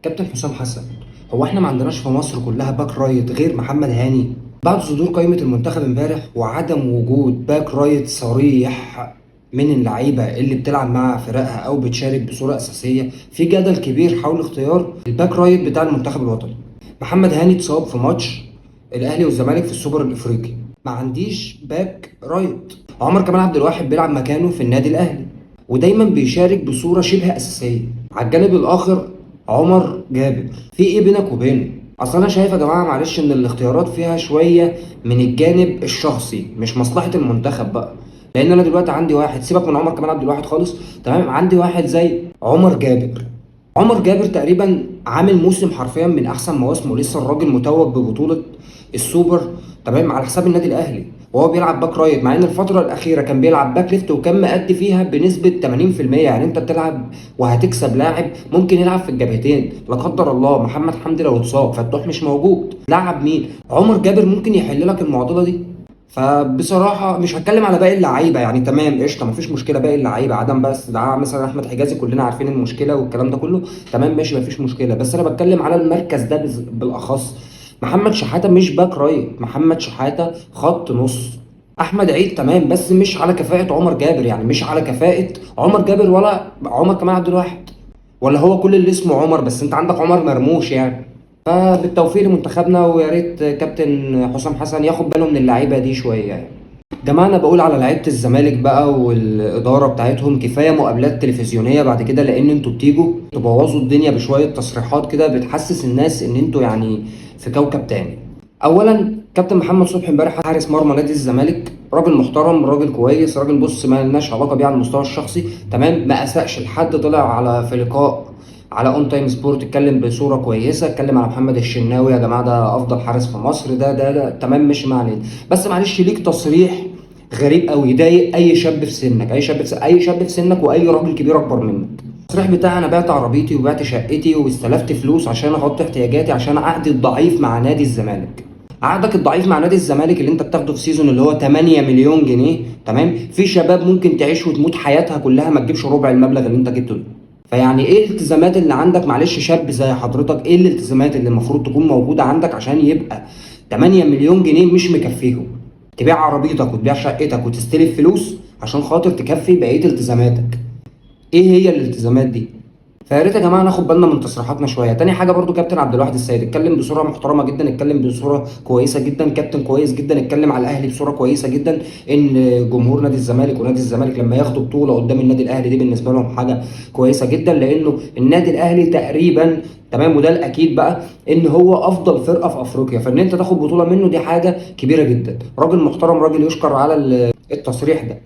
كابتن حسام حسن، هو احنا ما عندناش في مصر كلها باك رايت غير محمد هاني؟ بعد صدور قائمة المنتخب امبارح وعدم وجود باك رايت صريح من اللعيبة اللي بتلعب مع فرقها او بتشارك بصورة اساسية، في جدل كبير حول اختيار الباك رايت بتاع المنتخب الوطني. محمد هاني اتصاب في ماتش الاهلي والزمالك في السوبر الافريقي، ما عنديش باك رايت. عمر كمال عبد الواحد بيلعب مكانه في النادي الاهلي ودايما بيشارك بصورة شبه اساسية. على الجانب الاخر عمر جابر، في ايه بينك وبينه؟ اصل انا شايف يا جماعه معلش ان الاختيارات فيها شويه من الجانب الشخصي مش مصلحه المنتخب بقى. لان انا دلوقتي عندي واحد، سيبك من عمر كمال عبد الواحد خالص، تمام، عندي واحد زي عمر جابر. عمر جابر تقريبا عامل موسم حرفيا من احسن مواسمه، لسه الراجل متوج ببطوله السوبر، تمام، على حساب النادي الاهلي وهو بيلعب باك رايت، مع ان الفتره الاخيره كان بيلعب باك ليفت وكان مأدي فيها بنسبه 80%. يعني انت بتلعب وهتكسب لاعب ممكن يلعب في الجبهتين، لا قدر الله محمد حمدي لو اتصاب فتوح مش موجود، لعب مين؟ عمر جابر ممكن يحل لك المعضله دي. فبصراحه مش هتكلم على باقي اللعيبه، يعني تمام قشطه مفيش مشكله، باقي اللعيبه عدم بس ده مثلا احمد حجازي كلنا عارفين المشكله والكلام ده كله، تمام ماشي مفيش مشكله، بس انا بتكلم على المركز ده بالاخص. محمد شحاته مش باك رايت، محمد شحاته خط نص. احمد عيد تمام بس مش على كفاءه عمر جابر، يعني مش على كفاءه عمر جابر ولا عمر كمال عبد الواحد، ولا هو كل اللي اسمه عمر بس انت عندك عمر مرموش يعني. فبالتوفيق لمنتخبنا، ويا ريت كابتن حسام حسن ياخد باله من اللعيبه دي شويه يعني. جماعة أنا بقول على لعيبة الزمالك بقى والإدارة بتاعتهم كفاية مقابلات تلفزيونية بعد كده، لأن أنتوا بتيجوا تبوظوا الدنيا بشوية تصريحات كده بتحسس الناس إن أنتوا يعني في كوكب تاني. أولا كابتن محمد صبحي امبارح حارس مرمى نادي الزمالك، راجل محترم، راجل كويس، راجل بص ما لناش علاقة بيه على المستوى الشخصي، تمام، ما أساءش لحد، طلع على في لقاء على اون تايم سبورت اتكلم بصوره كويسه، اتكلم على محمد الشناوي يا جماعه ده افضل حارس في مصر، ده تمام ماشي ما علينا. بس معلش ليك تصريح غريب قوي يضايق اي شاب في سنك، اي شاب في سنك واي راجل كبير اكبر منك. التصريح بتاعي انا بعت عربيتي وبعت شقتي واستلفت فلوس عشان اغطي احتياجاتي عشان عقدي الضعيف مع نادي الزمالك. عقدك الضعيف مع نادي الزمالك اللي انت بتاخده في سيزون اللي هو 8 مليون جنيه، تمام، في شباب ممكن تعيش وتموت حياتها كلها ما تجيبش ربع المبلغ اللي انت جبته ده. فيعني ايه الالتزامات اللي عندك؟ معلش شاب زي حضرتك ايه الالتزامات اللي المفروض تكون موجوده عندك عشان يبقى 8 مليون جنيه مش مكفيهم؟ تبيع عربيتك وتبيع شقتك وتستلف فلوس عشان خاطر تكفي بقيه التزاماتك؟ ايه هي الالتزامات دي؟ فيا ريت يا جماعه ناخد بالنا من تصريحاتنا شويه. تاني حاجه برضو كابتن عبد الواحد السيد اتكلم بصوره محترمه جدا، اتكلم بصوره كويسه جدا، كابتن كويس جدا، اتكلم على الاهلي بصوره كويسه جدا، ان جمهور نادي الزمالك ونادي الزمالك لما ياخدوا بطوله قدام النادي الاهلي دي بالنسبه لهم حاجه كويسه جدا، لانه النادي الاهلي تقريبا، تمام، وده الاكيد بقى ان هو افضل فرقه في افريقيا، فان انت تاخد بطوله منه دي حاجه كبيره جدا. راجل محترم، راجل يشكر على التصريح ده.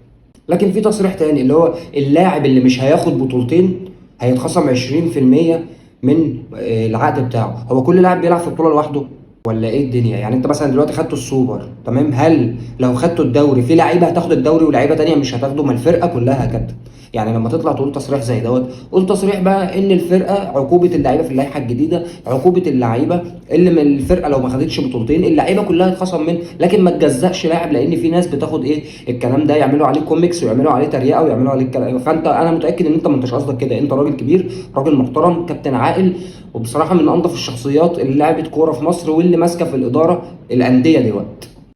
لكن في تصريح تاني اللي هو اللاعب اللي مش هياخد بطولتين هيتخصم 20% من العقد بتاعه. هو كل لاعب بيلعب في بطولة لوحده ولا ايه الدنيا؟ يعني انت مثلا دلوقتي خدته السوبر، تمام، هل لو خدته الدوري في لعيبه هتاخد الدوري ولاعيبه تانية مش هتاخده؟ ما الفرقه كلها يا كابتن. يعني لما تطلع تقول تصريح زي دوت، قول تصريح بقى ان الفرقه عقوبه اللعيبه في اللائحه الجديده، عقوبه اللعيبه اللي من الفرقه لو ما خدتش بطولتين اللعيبه كلها هتخصم منه، لكن ما تجزأش لاعب، لان في ناس بتاخد ايه الكلام ده يعملوا عليه كوميكس ويعملوا عليه تريقه ويعملوا عليه الكلام. فانت انا متاكد ان انت ما انتش قصدك كده، انت راجل كبير، راجل محترم، كابتن عاقل، وبصراحه من انظف الشخصيات اللي لعبت كوره في مصر واللي ماسكه في الاداره الانديه دلوقتي.